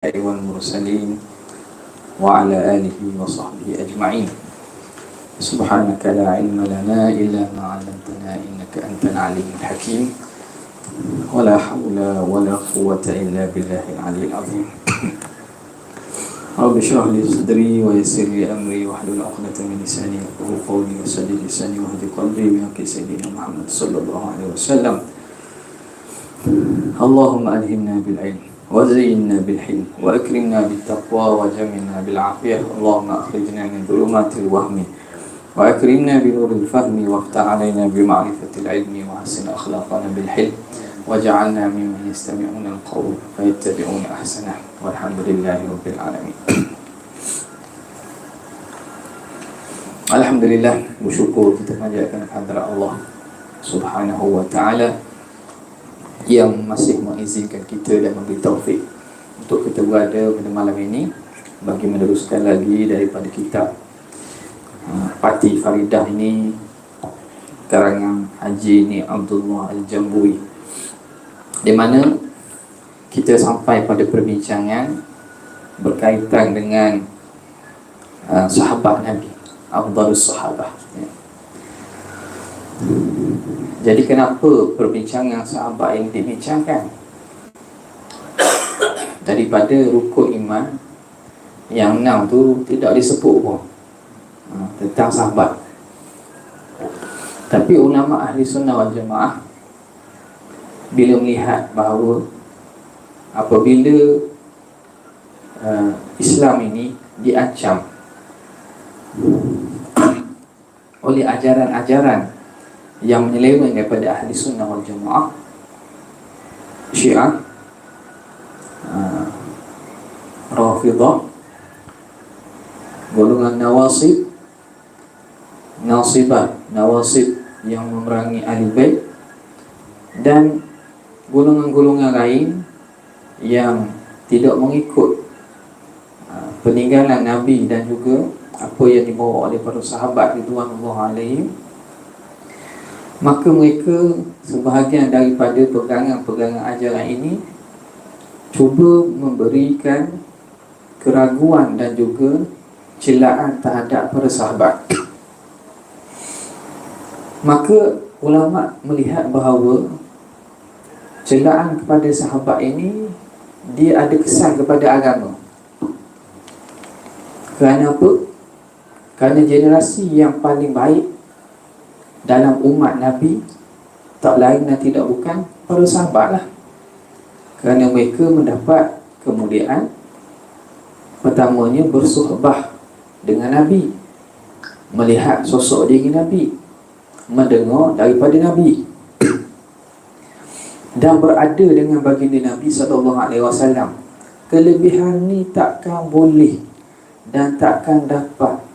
والمرسلين وعلى آله وصحبه أجمعين. سبحانك لا علم لنا إلا ما علمتنا إنك أنت العليم الحكيم ولا حول ولا قوة إلا بالله العلي العظيم. رب اشرح لي صدري ويسر لي أمري واحلل عقدة من لساني يفقهوا قولي وسدد لساني واهد قلبي بحق سيدنا محمد صلى الله عليه وسلم. اللهم ألهمنا بالعلم وزينا بالحلم وأكرمنا بالتقوى وجملنا بالعافية. اللهم أخرجنا من ظلمات الوهم وأكرمنا بنور الفهم وافتح علينا بمعرفة العلم وحسن أخلاقنا بالحلم وجعلنا ممن يستمعون القول فيتبعون أحسنه والحمد لله رب العالمين. Alhamdulillah, bersyukur kita panjatkan kehadirat Allah Subhanahu wa ta'ala yang masih mengizinkan kita dan memberi taufik untuk kita berada pada malam ini bagi meneruskan lagi daripada kitab Pati Faridah ini karangan Haji Ni Abdullah Al-Jambui, di mana kita sampai pada perbincangan berkaitan dengan sahabat Nabi, Afdalus Sahabah. Jadi kenapa perbincangan sahabat ini dibincangkan? Daripada rukun iman yang 6 tu tidak disebut pun tentang sahabat. Tapi ulama ahli sunnah wal jamaah bila melihat bahawa apabila Islam ini diancam oleh ajaran-ajaran yang menyeleweng daripada ahli sunnah wal jamaah, Syiah, Rafidah, golongan Nawasib, Nasibah, Nawasib yang memerangi Ahli Bait, dan golongan-golongan lain yang tidak mengikut peninggalan Nabi dan juga apa yang dibawa oleh para sahabat ridwanullah alaihim. Maka mereka sebahagian daripada pegangan-pegangan ajaran ini cuba memberikan keraguan dan juga celaan terhadap para sahabat. Maka ulama melihat bahawa celaan kepada sahabat ini dia ada kesan kepada agama. Kerana apa? Kerana generasi yang paling baik dalam umat Nabi tak lain dan tidak bukan para sahabat lah. Kerana mereka mendapat kemuliaan pertamanya bersuhbah dengan Nabi, melihat sosok diri Nabi, mendengar daripada Nabi, dan berada dengan baginda Nabi SAW. Kelebihan ni takkan boleh dan takkan dapat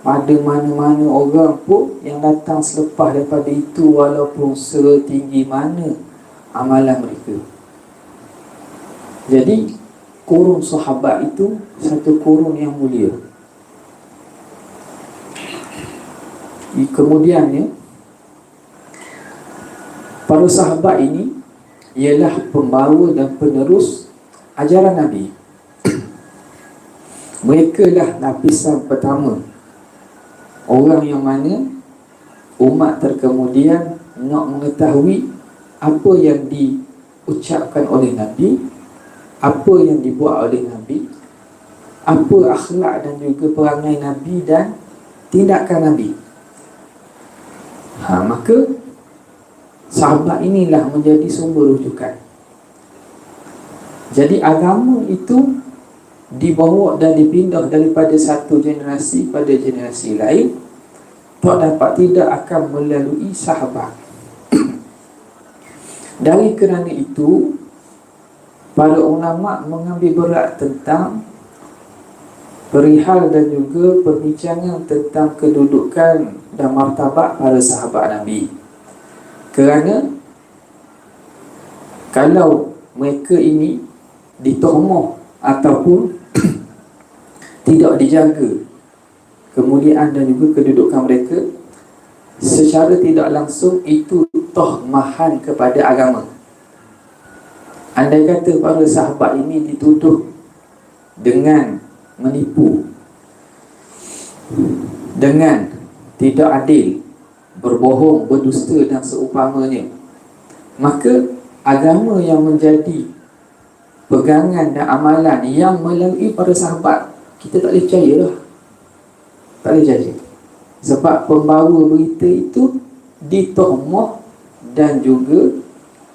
pada mana-mana orang pun yang datang selepas daripada itu, walaupun setinggi mana amalan mereka. Jadi kurun sahabat itu satu kurun yang mulia. Kemudiannya para sahabat ini ialah pembawa dan penerus ajaran Nabi. Mereka lah lapisan pertama, orang yang mana umat terkemudian nak mengetahui apa yang diucapkan oleh Nabi, apa yang dibuat oleh Nabi, apa akhlak dan juga perangai Nabi dan tindakan Nabi. Maka sahabat inilah menjadi sumber rujukan. Jadi agama itu dibawa dan dipindah daripada satu generasi pada generasi lain, tak dapat tidak akan melalui sahabat. Dari kerana itu, para ulama mengambil berat tentang perihal dan juga perbincangan tentang kedudukan dan martabat para sahabat Nabi. Kerana kalau mereka ini ditohmoh ataupun tidak dijaga kemuliaan dan juga kedudukan mereka, secara tidak langsung itu tohmahan kepada agama. Andai kata para sahabat ini dituduh dengan menipu, dengan tidak adil, berbohong, berdusta dan seumpamanya, maka agama yang menjadi pegangan dan amalan yang melalui para sahabat, kita tak boleh percaya lah. Tak boleh percaya. Sebab pembawa berita itu ditohmah dan juga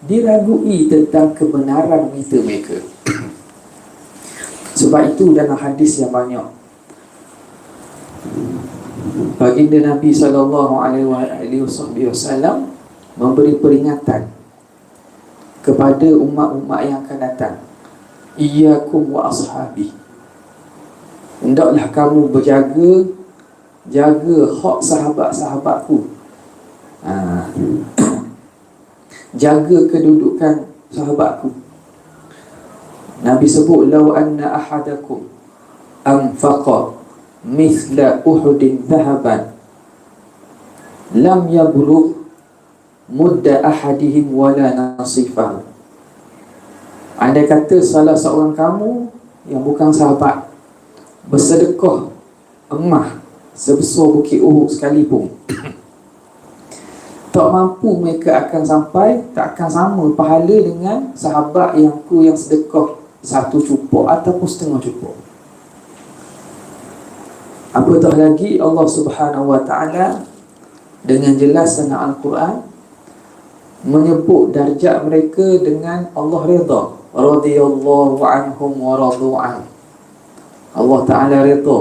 diragui tentang kebenaran berita mereka. Sebab itu dalam hadis yang banyak, baginda Nabi SAW memberi peringatan kepada umat-umat yang akan datang. Iyyakum wa ashabi, hendaklah kamu jaga hak sahabat-sahabatku. Jaga kedudukan sahabatku. Nabi sebut, law anna ahadakum anfaqa mithla uhudin dhahaban lam yablugh mudda ahadihim wala nasifahu. Andai kata salah seorang kamu yang bukan sahabat bersedekah emas sebesar bukit Uhud sekalipun, tak mampu mereka akan sampai, tak akan sama pahala dengan sahabat yang sedekah satu cupuk ataupun setengah cupuk. Apatah lagi Allah Subhanahu wa ta'ala dengan jelas dalam Al-Quran menyebut darjat mereka dengan Allah redha, radhiyallahu anhum wa radu an. Allah Ta'ala redha,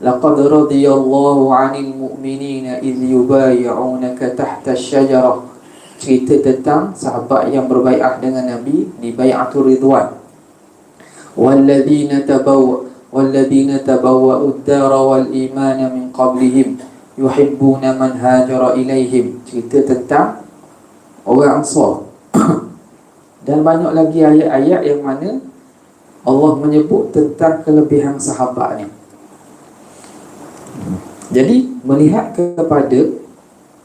laqad radiyallahu 'anil mu'minina idh yubay'unaka tahta asy-syajarah. Cerita tentang sahabat yang berbaiat dengan Nabi di bai'atul ridwan. Walladzina tabawwa'u ad-dara wal imana min qablihim yuhibbuna man hajara ilaihim. Cerita tentang orang Ansar. Dan banyak lagi ayat-ayat yang mana Allah menyebut tentang kelebihan sahabat ni. Jadi melihat kepada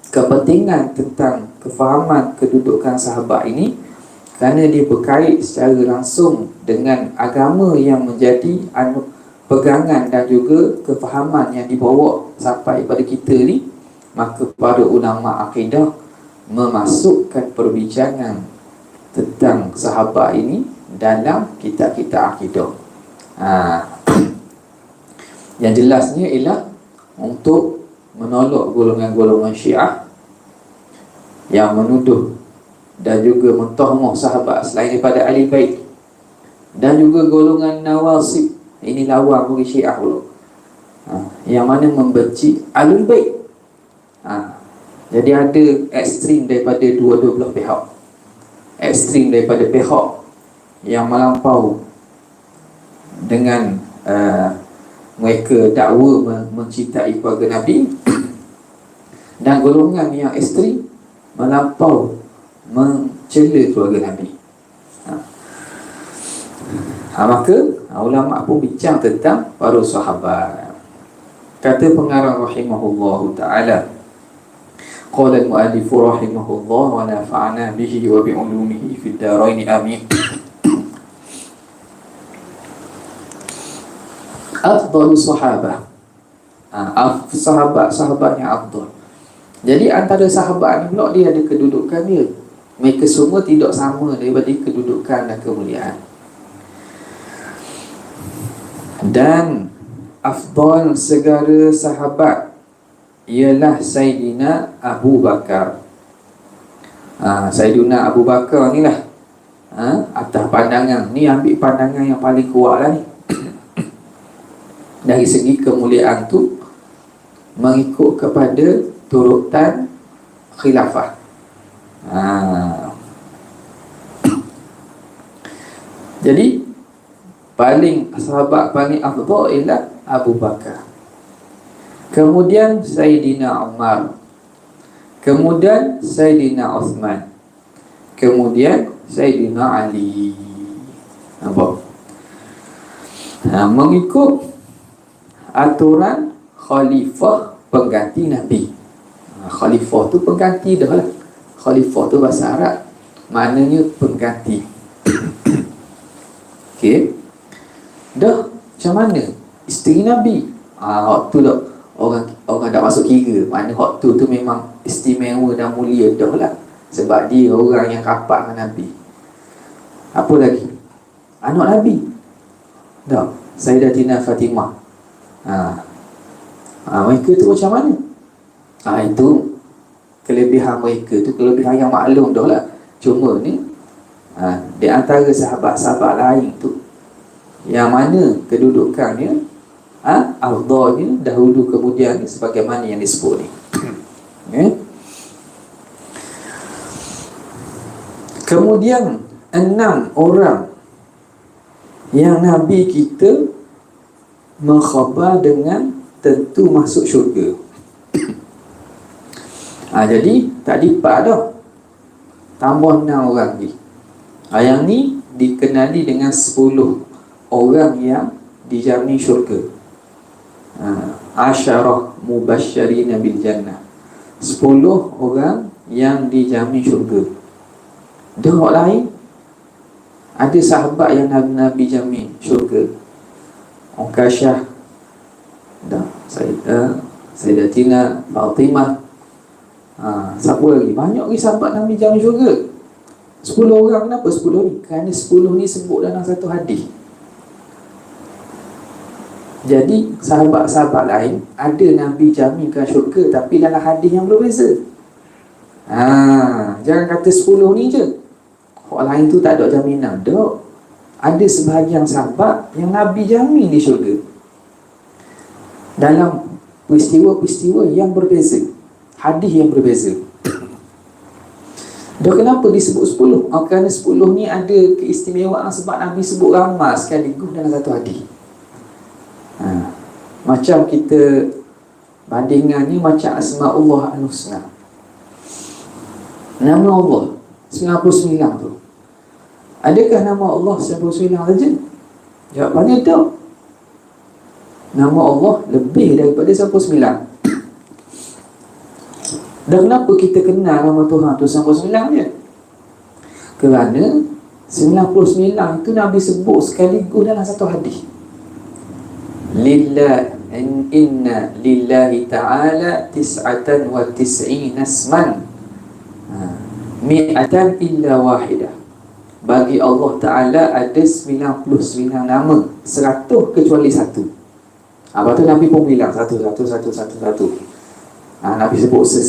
kepentingan tentang kefahaman kedudukan sahabat ini, kerana dia berkait secara langsung dengan agama yang menjadi pegangan dan juga kefahaman yang dibawa sampai pada kita ni, maka para ulama akidah memasukkan perbincangan tentang sahabat ini dalam kitab-kitab akidah. Yang jelasnya ialah untuk menolak golongan-golongan Syiah yang menuduh dan juga mentahmah sahabat selain daripada ahli bait, dan juga golongan Nawasib, ini lawan bagi Syiah pula, yang mana membenci ahlul bait. Jadi ada ekstrim daripada dua-dua belah pihak. Ekstrim daripada pihak yang melampau dengan mereka dakwa mencintai keluarga Nabi, dan golongan yang ekstrim melampau mencela keluarga Nabi. Maka ulama pun bincang tentang para sahabat. Kata pengarang rahimahullahu ta'ala, qala al-mu'allif rahimahullah wa nafa'ana bihi wa bi'ulumihi fid darain amin. Afdalu sahabah, sahabat yang afdal. Jadi antara sahabat ni pula dia ada kedudukan dia. Mereka semua tidak sama daripada kedudukan dan kemuliaan. Dan afdal segala sahabat ialah Sayyidina Abu Bakar. Sayyidina Abu Bakar ni lah, atas pandangan ni, ambil pandangan yang paling kuat lah ni. Dari segi kemuliaan tu mengikut kepada turutan khilafah. Jadi sahabat paling afdal ialah Abu Bakar, kemudian Sayyidina Umar, kemudian Sayyidina Uthman, kemudian Sayyidina Ali. Nampak? Mengikut aturan khalifah pengganti Nabi. Khalifah tu pengganti dah lah. Khalifah tu bahasa Arab maknanya pengganti. Okey. Dah macam mana isteri Nabi? Waktu dah orang dah masuk kira, mana waktu tu memang istimewa dan mulia dah lah, sebab dia orang yang rapat dengan Nabi. Apa lagi? Anak Nabi dah, Sayyidatina Fatimah. Mereka tu macam mana? Itu kelebihan mereka tu, kelebihan yang maklum dah lah. Cuma ni di antara sahabat-sahabat lain tu, yang mana kedudukannya afdalnya dahulu kemudian ni, sebagaimana yang disebut ni. Kemudian 6 orang yang Nabi kita mengkhabar dengan tentu masuk syurga. Jadi tadi 4 dah, tambah 6 orang lagi. Yang ni dikenali dengan 10 orang yang dijamin syurga. Asyarah mubasysyirina bil jannah, 10 orang yang dijamin syurga. Dah orang lain, ada sahabat yang Nabi jamin syurga. Uqasyah, dah Sayyidatina Fatimah. Siapa lagi? Banyak lagi sahabat Nabi jamin syurga. 10 orang. Kenapa 10 ni? Kerana 10 ni sebut dalam satu hadis. Jadi sahabat-sahabat lain ada Nabi jaminkan syurga, tapi dalam hadis yang berbeza. Jangan kata 10 ni je, orang lain tu tak ada jaminan. Tak. Ada sebahagian sahabat yang Nabi jamin di syurga dalam peristiwa-peristiwa yang berbeza, hadis yang berbeza. Dah kenapa disebut 10? Kerana 10 ni ada keistimewaan sebab Nabi sebut ramai sekaligus dalam satu hadis. Macam kita bandingan ni macam Asma'ullah Al-Husna. Nama Allah 99 tu. Adakah nama Allah 99 saja? Jawapannya tak. Nama Allah lebih daripada 99. Dan kenapa kita kenal nama Tuhan tu 99 je? Kerana 99 itu Nabi sebut sekaligus dalam satu hadis. Inna lillahi ta'ala 99 asman mi'atan illa wahidah. Bagi Allah Ta'ala ada 99 nama, 100 kecuali satu. Lepas tu Nabi pun bilang satu. Nabi sebut se.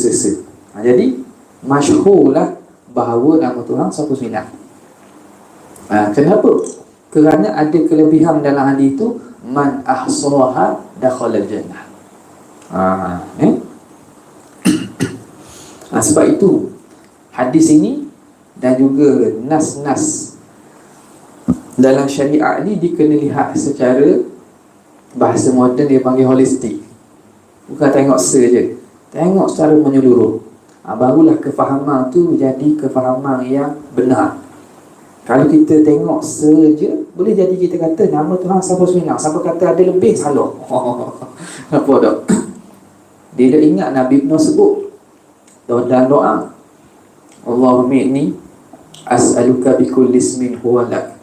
Jadi masyhur lah bahawa nama Tuhan 99. Kenapa? Kerana ada kelebihan dalam hadis itu, man ahsaha dakhala jannah. Sebab itu hadis ini dan juga nas-nas dalam syariat ni dikena lihat secara bahasa moden, dia panggil holistik. Bukan tengok saja, tengok secara menyeluruh. Barulah kefahaman tu jadi kefahaman yang benar. Kalau kita tengok saja, boleh jadi kita kata nama Tuhan 99. Siapa kata ada lebih, salah. Apa tak? Dia ingat Nabi pernah sebut dalam doa, Allahumma inni as'aluka bikulli ismin huwa lak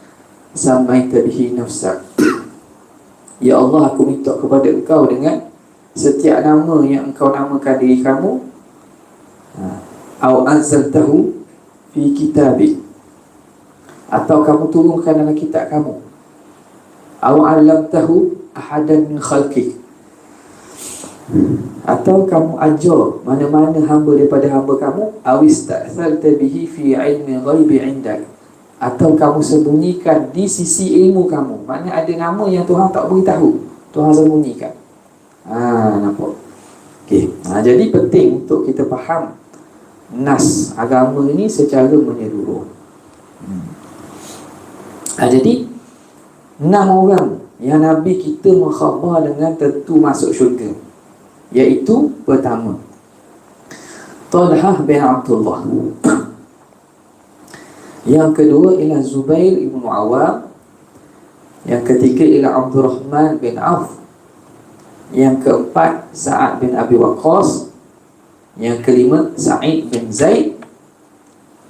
samaita bihi nafsak. Ya Allah, aku minta kepada Engkau dengan setiap nama yang Engkau namakan diri kamu, au anzaltahu fi kitabik, atau kamu turunkan dalam kitab kamu, au 'allamtahu ahadan min khalqik, atau kamu ajar mana-mana hamba daripada hamba kamu, au ista'thalta bihi fi 'ilmi ghaibi 'indak, atau kamu sembunyikan di sisi ilmu kamu. Mana ada nama yang Tuhan tak beritahu, Tuhan sembunyikan. Nampak? Okey. Jadi penting untuk kita faham nas agama ini secara menyeluruh. Jadi 6 orang yang Nabi kita mengkhabar dengan tentu masuk syurga, iaitu pertama Talhah bin Abdullah, yang kedua ialah Zubair ibn Awam, yang ketiga ialah Abdurrahman bin Auf, yang keempat Sa'ad bin Abi Waqqas, yang kelima Sa'id bin Zaid,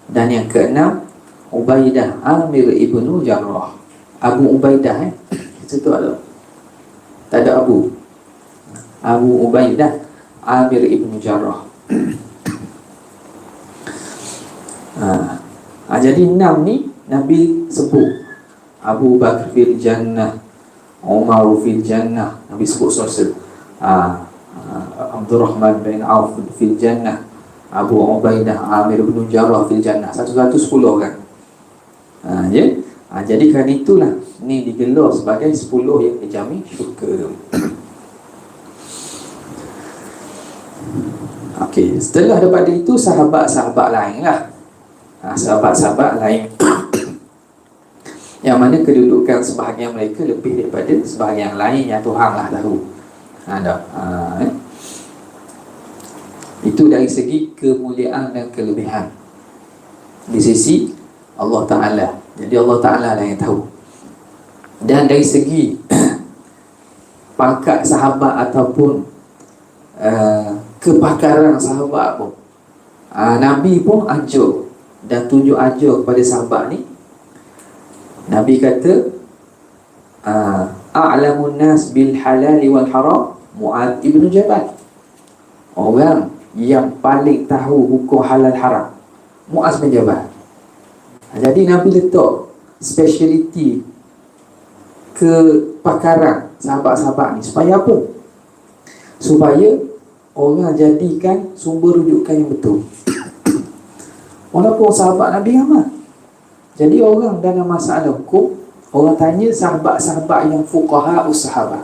dan yang keenam Ubaidah Amir ibnu Jarrah. Abu Ubaidah Situ ada. Tak ada Abu Ubaidah Amir ibn Jarrah. Jadi 6 ni Nabi sebut. Abu Bakar fil jannah, Umar fil jannah, Nabi sebut selesai. Abdurrahman bin Auf fil jannah, Abu Ubaidah Amir bin Jarrah fil jannah. Satu-satu 10 kan. Jadi kan itulah ni digelar sebagai 10 yang dijamin syurga. Okey, setelah daripada itu sahabat-sahabat lain lah. Sahabat-sahabat lain yang mana kedudukan sebahagian mereka lebih daripada sebahagian lain yang Tuhan lah tahu. Itu dari segi kemuliaan dan kelebihan di sisi Allah Ta'ala. Jadi Allah Ta'ala lah yang tahu. Dan dari segi pangkat sahabat ataupun kepakaran sahabat pun, Nabi pun ajar dan tunjuk ajar kepada sahabat ni. Nabi kata a'lamun nas bil halal wal haram Mu'adz ibn Jabal. Orang yang paling tahu hukum halal haram Mu'adz bin Jabal. Jadi Nabi letak speciality kepakaran sahabat-sahabat ni supaya apa? Supaya orang jadikan sumber rujukan yang betul. Walaupun sahabat Nabi ramai. Jadi orang dalam masalah hukum, orang tanya sahabat-sahabat yang fuqaha sahabat,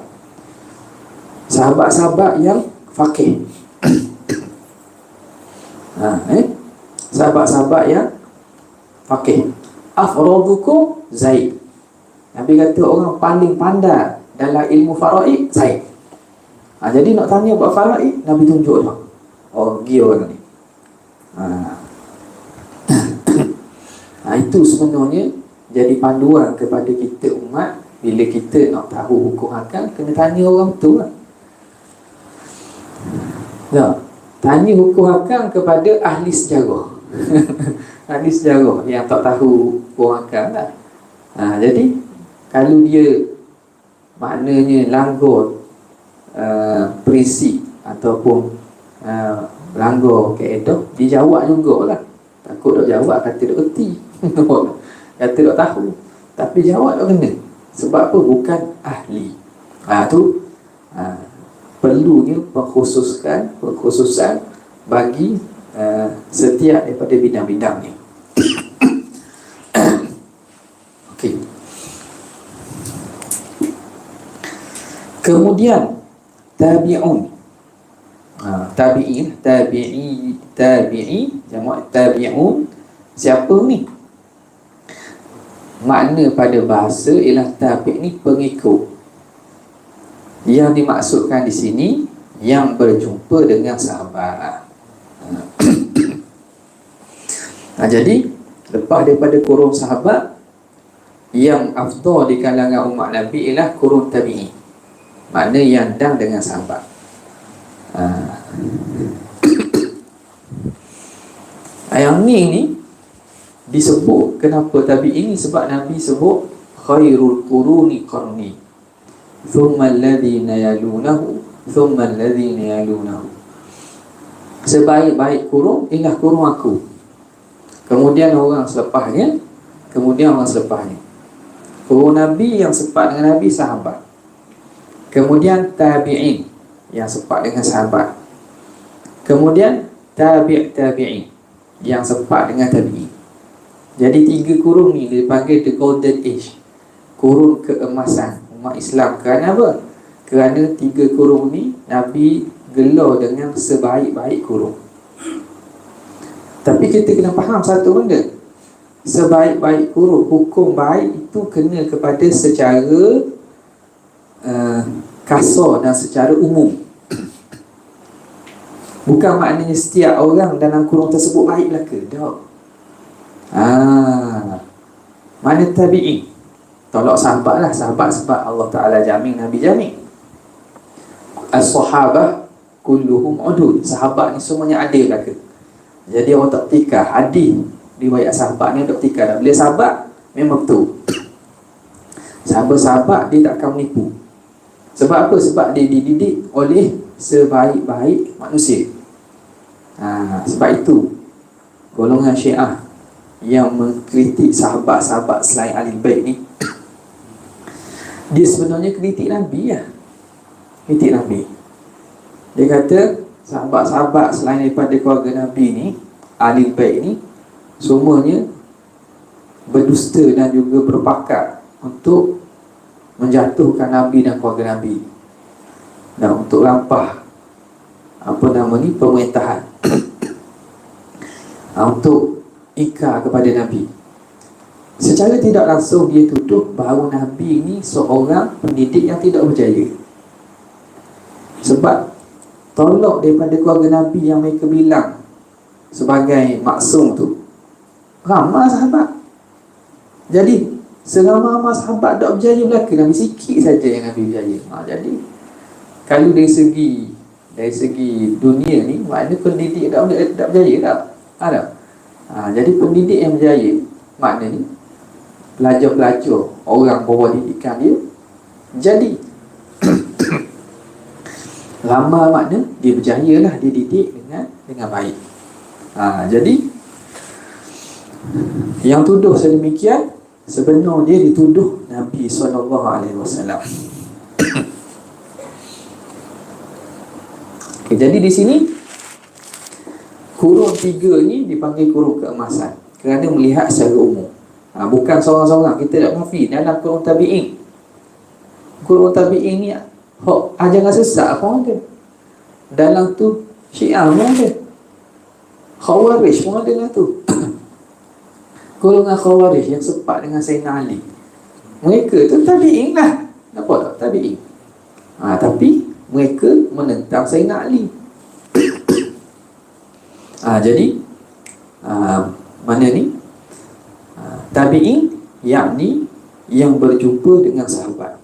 sahabat-sahabat yang faqih. Sahabat-sahabat yang faqih. Afradukum Zaid. Nabi kata orang paling pandai dalam ilmu faraid Zaid. Jadi nak tanya buat faraid, Nabi tunjuk dah. Pergi orang ni. Itu sebenarnya jadi panduan kepada kita umat. Bila kita nak tahu hukum akal, kena tanya orang tu lah. Tanya hukum akal kepada ahli sejarah. Ahli sejarah yang tak tahu hukum akal lah. Jadi kalau dia maknanya langgar prinsip ataupun langgar kaedah, dia jawab jugalah. Takut tak jawab kata tak erti. Kata tak tahu. Tapi jawab tak kena. Sebab apa? Bukan ahli. Tu perlunya pengkhususan bagi setiap daripada bidang-bidang ni. Okey. Kemudian tabi'un. Tabi'i jamak tabi'un. Siapa ni? Makna pada bahasa ialah tabi' ni pengikut. Yang dimaksudkan di sini yang berjumpa dengan sahabat. Jadi lepas daripada kurun sahabat, yang afdal di kalangan umat Nabi ialah kurun tabi'i. Makna yang dang dengan sahabat. Yang ni disebut kenapa tabi'in ni? Sebab Nabi sebut khairul quruni qarni, thumma alladhina yalunahu, thumma alladhina yalunahu. Sebaik-baik kurun ialah kurun aku, kemudian orang selepasnya, kemudian orang selepasnya. Kurun Nabi yang sepat dengan Nabi sahabat, kemudian tabi'in yang sepat dengan sahabat, kemudian tabi'in yang sepat dengan tabi'in. Jadi 3 kurun ni dipanggil the golden age, kurun keemasan umat Islam. Kerana apa? Kerana 3 kurun ni Nabi gelar dengan sebaik-baik kurun. Tapi kita kena faham satu benda. Sebaik-baik kurun, hukum baik itu kena kepada secara kasar dan secara umum. Bukan maknanya setiap orang dalam kurung tersebut baik belaka. Tak. Mana tabi'in? Tolak sahabat lah. Sahabat sebab Allah Ta'ala jamin, Nabi jamin. As-sahabah kulluhum udul. Sahabat ni semuanya adil belaka. Jadi orang tak tikar. Adil riwayat sahabat ni tak tikar. Bila sahabat memang betul. Sahabat-sahabat dia tak akan menipu. Sebab apa? Sebab dia dididik oleh sebaik-baik manusia. Sebab itu golongan Syiah yang mengkritik sahabat-sahabat selain Ahlul Bait ni, dia sebenarnya kritik Nabi lah. Kritik Nabi. Dia kata sahabat-sahabat selain daripada keluarga Nabi ni, Ahlul Bait ni, semuanya berdusta dan juga berpakat untuk menjatuhkan Nabi dan keluarga Nabi, dan untuk rampah pemerintahan untuk ikrar kepada Nabi. Secara tidak langsung dia tuduh bahawa Nabi ni seorang pendidik yang tidak berjaya. Sebab tolak daripada keluarga Nabi yang mereka bilang sebagai maksum tu ramai sahabat. Jadi seramai-ramai sahabat tak berjaya belaka, Nabi sikit saja yang Nabi berjaya. Jadi kalau dari segi dunia ni, maknanya pendidik tak berjaya tak? Ada. Jadi pendidik yang berjaya maknanya pelajar-pelajar, orang bawah didikan dia jadi ramai, makna dia berjaya lah, dia didik dengan baik. Jadi yang tuduh sedemikian sebenarnya dia dituduh Nabi SAW. Jadi di sini kurun 3 ni dipanggil kurun keemasan kerana melihat secara umum. Bukan seorang-seorang. Kita tak mafi dalam kurun tabi'in. Kurun tabi'in ni ajaran sesat pun ada. Dalam tu Syiah pun ada, Khawarij pun ada dalam tu. Golongan Khawarij yang sepak dengan Sayyidina Ali, mereka tu tabi'in lah. Nampak tak? Tabi'in. Tapi mereka menentang Sayyidina Ali. Jadi mana ni? Tabi'in yakni yang berjumpa dengan sahabat.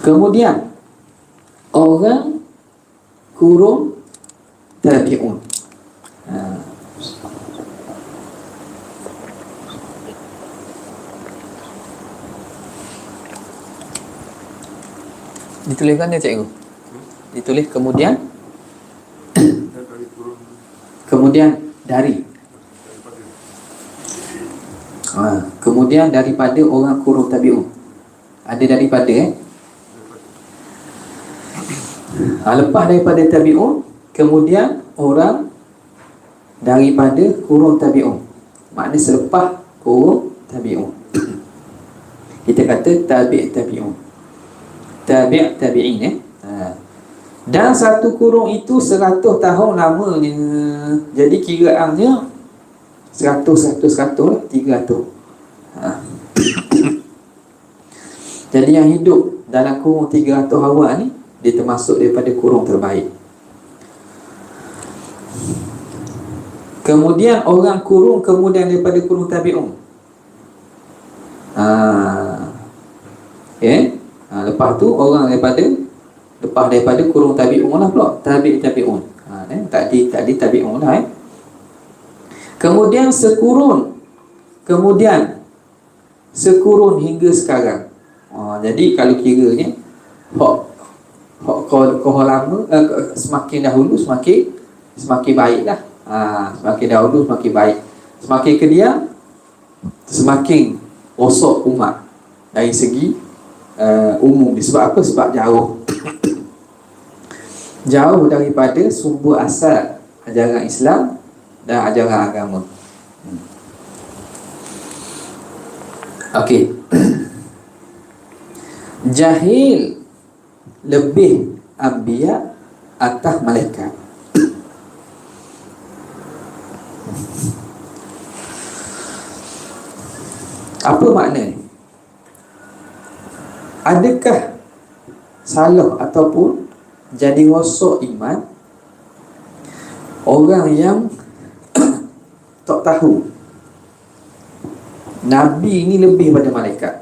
Kemudian orang kurun tabi'un. Dituliskan dia cikgu. Ditulis kemudian dari kemudian daripada orang kurun tabi'un. Ada daripada lepas daripada tabi'un, kemudian orang daripada kurun tabi'un, makna selepas kurun tabi'un. Kita kata tabi'un, tabi'in. Dan satu kurung itu 100 tahun lamanya. Jadi kiraannya 100 lah, 300. Jadi yang hidup dalam kurung 300 awal ni, dia termasuk daripada kurung terbaik. Kemudian orang kurung kemudian daripada kurung tabi'un. Lepas tu orang lepas daripada kurung tabi'un lah pula, tabi'un. Tadi tabi'un lah. Kemudian sekurun hingga sekarang. Jadi kalau kiranya kau lama, semakin dahulu semakin baiklah. Semakin dahulu semakin baik. Semakin kemudian semakin rosak umat dari segi umum. Sebab apa? Sebab jauh daripada sumber asal ajaran Islam dan ajaran agama. Okey. Jahil lebih anbiya atas malaikat. Apa makna ni? Adakah salah ataupun jadi rosak iman orang yang tak tahu Nabi ni lebih pada malaikat?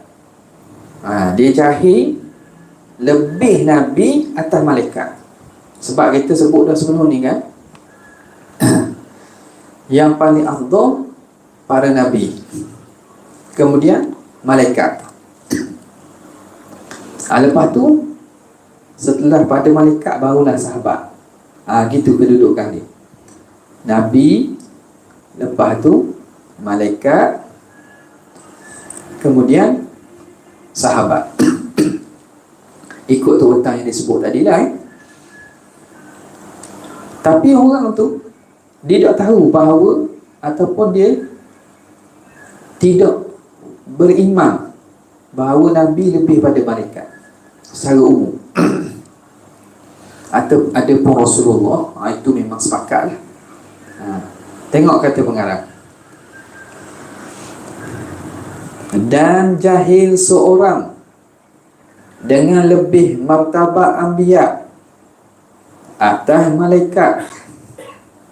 Dia jahil lebih Nabi atas malaikat. Sebab kita sebut dah sebelum ni kan, yang paling afdal para Nabi, kemudian malaikat. Lepas tu setelah pada malaikat barulah sahabat. Gitu kedudukan dia. Nabi, lepas tu malaikat, kemudian sahabat. Ikut urutan yang disebut tadi lah. Tapi orang tu dia tak tahu bahawa, ataupun dia tidak beriman bahawa Nabi lebih pada malaikat secara umum. Atau ada pun Rasulullah, itu memang sepakat lah. Tengok kata pengarang. Dan jahil seorang dengan lebih martabat anbiya atas malaikat,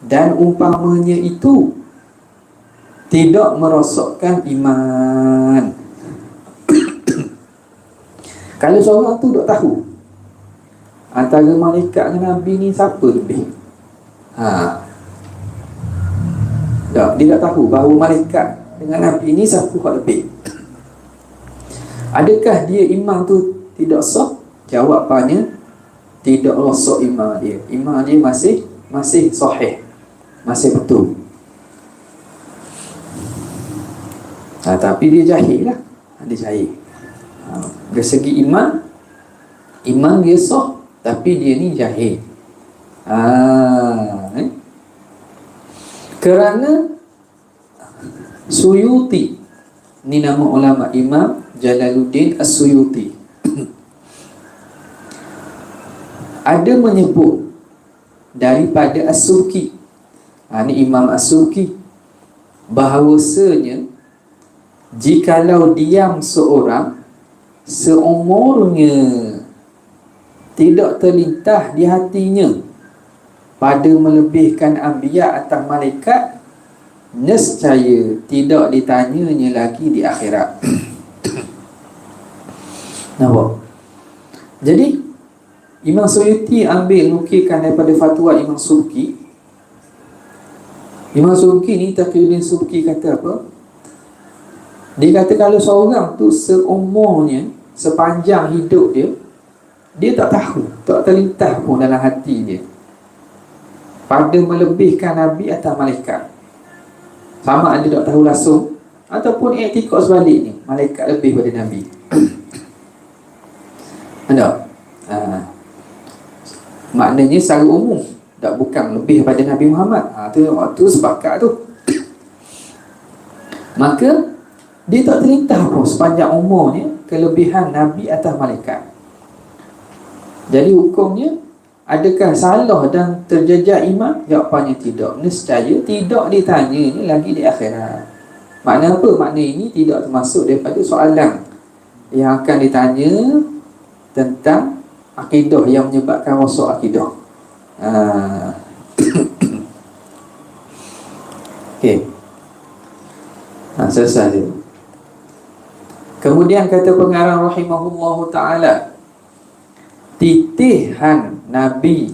dan umpamanya itu tidak merosakkan iman. Kalau seorang tu tak tahu antara malaikat dengan Nabi ni siapa lebih, dia tak tahu bahawa malaikat dengan Nabi ni siapa yang lebih, adakah dia iman tu tidak sah? Jawapannya, tidak rosak iman dia. Iman dia masih sahih, masih betul. Tapi dia jahil lah. Dia jahil. Dari segi iman dia sah, tapi dia ni jahil. Kerana Suyuti, ni nama ulama, Imam Jalaluddin As-Suyuti, ada menyebut daripada As-Surki, ni Imam As-Surki, bahawasanya jikalau diam seorang seumurnya tidak terlintas di hatinya pada melebihkan anbiya atas malaikat, nescaya tidak ditanyanya lagi di akhirat. Nampak? Jadi Imam Suyuti ambil nukilkan daripada fatwa Imam Subki. Imam Subki ni, Taqiyuddin Subki, kata apa? Dia kata kalau seorang tu seumurnya, sepanjang hidup dia, dia tak tahu, tak terlintas pun dalam hati dia pada melebihkan Nabi atas malaikat. Sama ada tak tahu langsung, ataupun iktikad sebaliknya, malaikat lebih pada Nabi. Ada? Maknanya secara umum, tak, bukan lebih pada Nabi Muhammad. Tu sepakat tu. Maka dia tak terlintas pun sepanjang umurnya kelebihan Nabi atas malaikat. Jadi hukumnya, adakah salah dan terjejas iman? Jawapannya tidak. Nescaya tidak ditanyanya lagi di akhirat. Makna apa? Makna ini tidak termasuk daripada soalan yang akan ditanya tentang akidah yang menyebabkan rosak akidah. Okey. Selesai dia. Kemudian kata pengarang rahimahullahu ta'ala, titihan Nabi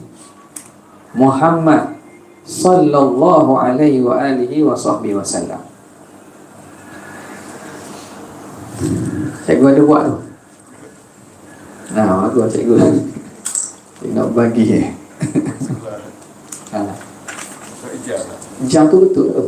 Muhammad sallallahu alaihi wa alihi wa sahbihi wasallam. Cikgu ada buat tu. Aku cikgu lagi. Cikgu nak bagi jam tu betul tu.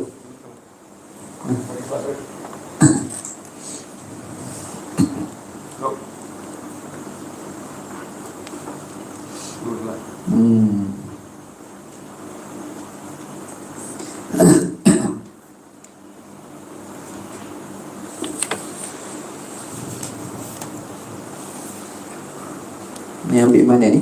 Ni ambil mana ni?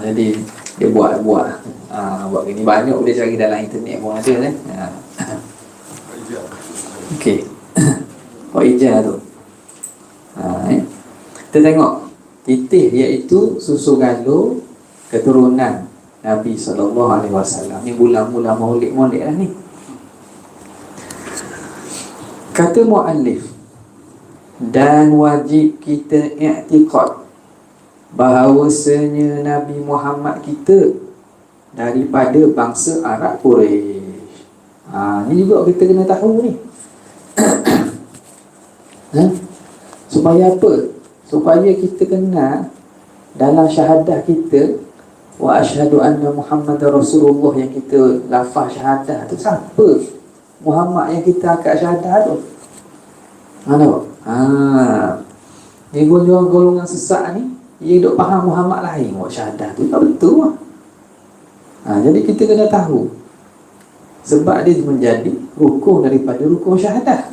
Jadi dia buat gini, banyak boleh cari dalam internet pun ada kan. Okey. Faijah tu. Kita tengok titih, iaitu susu galur keturunan Nabi SAW. Ni mula-mula maulid lah ni. Kata muallif, dan wajib kita i'tiqad bahawasanya Nabi Muhammad kita daripada bangsa Arab Quraisy. Ni juga kita kena tahu ni. Supaya apa? Supaya kita kenal dalam syahadah kita, wa asyhadu anna Muhammadar Rasulullah, yang kita lafaz syahadah tu siapa? Muhammad yang kita akad syahadah tu. Nampak? Ni golongan sesat ni, dia duk faham Muhammad lain buat syahadah tu. Tak betul lah. Jadi kita kena tahu, sebab dia menjadi rukun daripada rukun syahadah.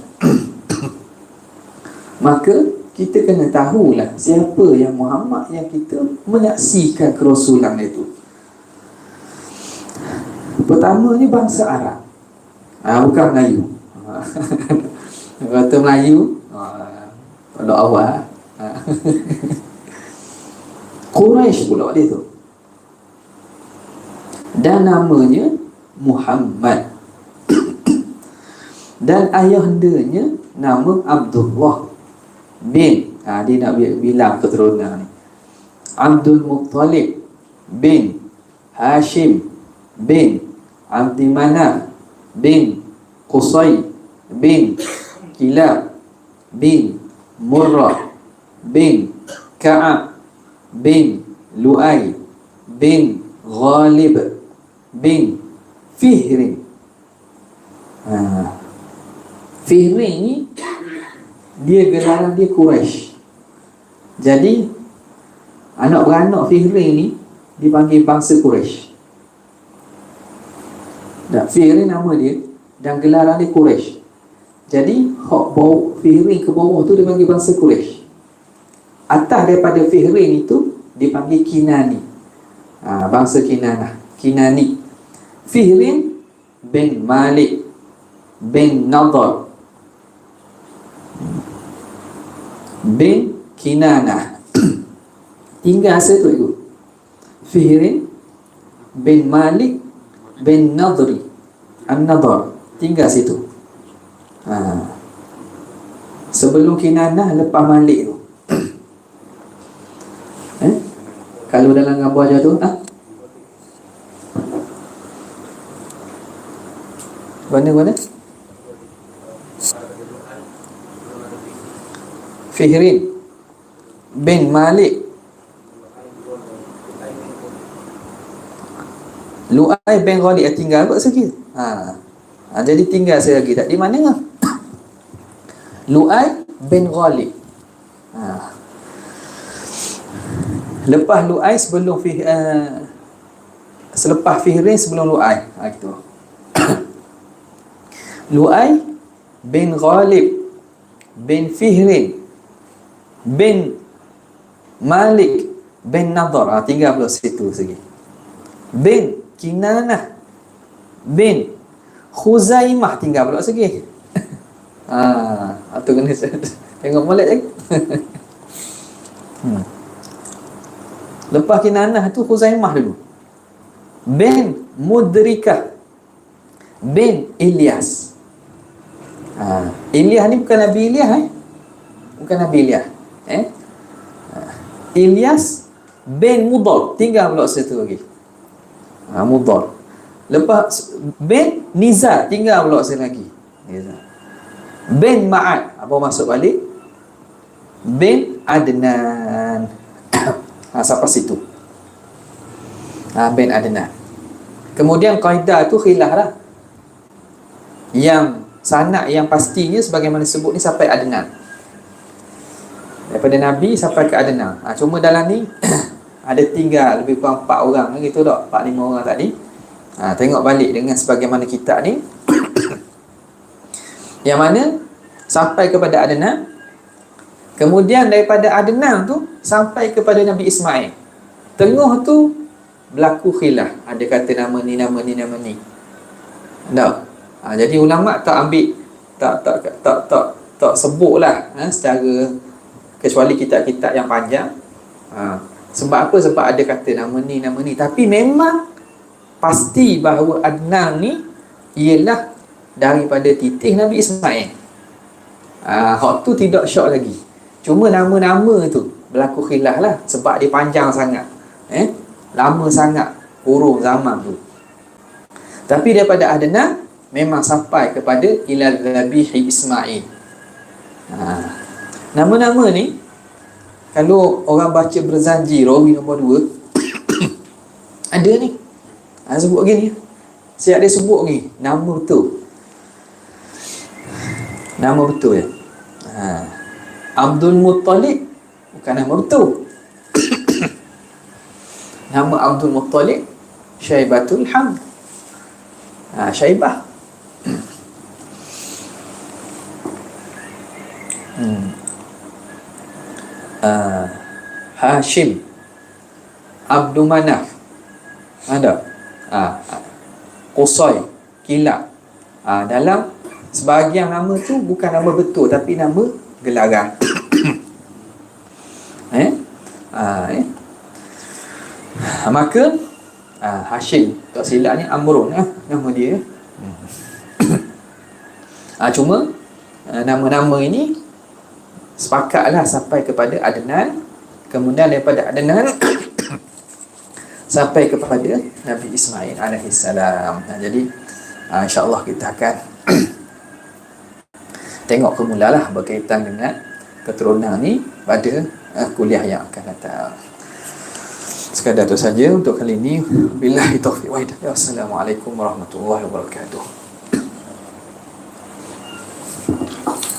Maka kita kena tahulah siapa yang Muhammad yang kita menyaksikan kerasulan itu. Pertama ni bangsa Arab, bukan Melayu. Kata Melayu pada awal Quraisy pula dia tu, dan namanya Muhammad. Dan ayahandanya nama Abdullah bin, dia nak bilang keturunan ni, Abdul Muttalib bin Hashim bin Abdi Manaf bin Qusay bin Kilab bin Murrah bin Ka'ab bin Lu'ay bin Ghalib bin Fihrin. Fihrin ni dia gelaran dia Quraisy. Jadi anak beranak Fihrin ni dipanggil bangsa Quraisy. Dan Fihrin nama dia dan gelaran dia Quraisy. Jadi hak bau Fihrin ke bawah tu dipanggil bangsa Quraisy. Atas daripada Fihrin itu dipanggil Kinani. Bangsa Kinanah, Kinani. Fihrin bin Malik bin Nadar bin Kinanah. Tinggal satu itu, Fihrin bin Malik bin Nadri An-Nadar, tinggal situ. Sebelum Kinanah, lepas Malik tu. Kalau dalam gambar je tu, mana? Fihrin bin Malik, Lu'ay bin Ghalib, tinggal kot sikit. Jadi tinggal saya lagi tak di mana lah. Lu'ay bin Ghalib. Lepas Lu'ay sebelum selepas Fihrin sebelum Lu'ay. Gitu. Lu'ay bin Ghalib bin Fihrin bin Malik bin Nadar, tinggal pula situ segi. Bin Kinanah bin Khuzaimah, tinggal pula segi. Tu kena tengok molek lagi. Lepas Kinanah tu Khuzaimah dulu. Bin Mudrikah bin Ilyas. Ilyas ni bukan Nabi Ilyas, bukan Nabi Ilyas. Ilyas bin Mudar, tinggal pula situ lagi. Mudar. Lepas bin Nizar, tinggal pula situ lagi. Nizar. Bin Ma'ad, apa masuk balik? Bin Adnan. Sampai situ. Bin Adnan. Kemudian kaedah tu khilaf lah. Yang sanak yang pastinya sebagaimana sebut ni sampai Adnan. Daripada Nabi sampai ke Adnan. Cuma dalam ni ada tinggal lebih kurang 4 orang gitu tak? 4-5 orang tadi. Tengok balik dengan sebagaimana kitab ni. Yang mana sampai kepada Adnan. Kemudian daripada Adnan tu sampai kepada Nabi Ismail. Tengah tu berlaku khilaf. Ada kata nama ni. Tak. Jadi ulama tak ambil, tak sebutlah secara, kecuali kitab-kitab yang panjang. Sebab apa? Sebab ada kata nama ni. Tapi memang pasti bahawa Adnan ni ialah daripada titih Nabi Ismail. Hak tu tidak syok lagi. Cuma nama-nama tu berlaku khilaf lah, sebab dia panjang sangat, lama sangat kurung zaman tu. Tapi daripada Adnan memang sampai kepada ila Zabihi Ismail. Nama-nama ni kalau orang baca Berzanji rawi nombor 2 ada ni, sebut gini. Siap dia sebut ni nama betul, nama betul ya. Abdul Muttalib bukan nama betul. Nama Abdul Muttalib Syaibatul Hamd. Syaibah. Hashim, Abdul Manaf, ada Qusay, Kilab. Dalam sebahagian nama tu bukan nama betul tapi nama gelaran. Maka Hashim, tak silap ni Amrun nama dia. Cuma nama-nama ini sepakatlah sampai kepada Adnan. Kemudian daripada Adnan sampai kepada Nabi Ismail alaihissalam. Jadi insya-Allah kita akan tengok kemulalah berkaitan dengan keturunan ni pada kuliah yang akan datang. Sekadar itu saja untuk kali ini. Billahi taufiq wa hidayah. Assalamualaikum warahmatullahi wabarakatuh.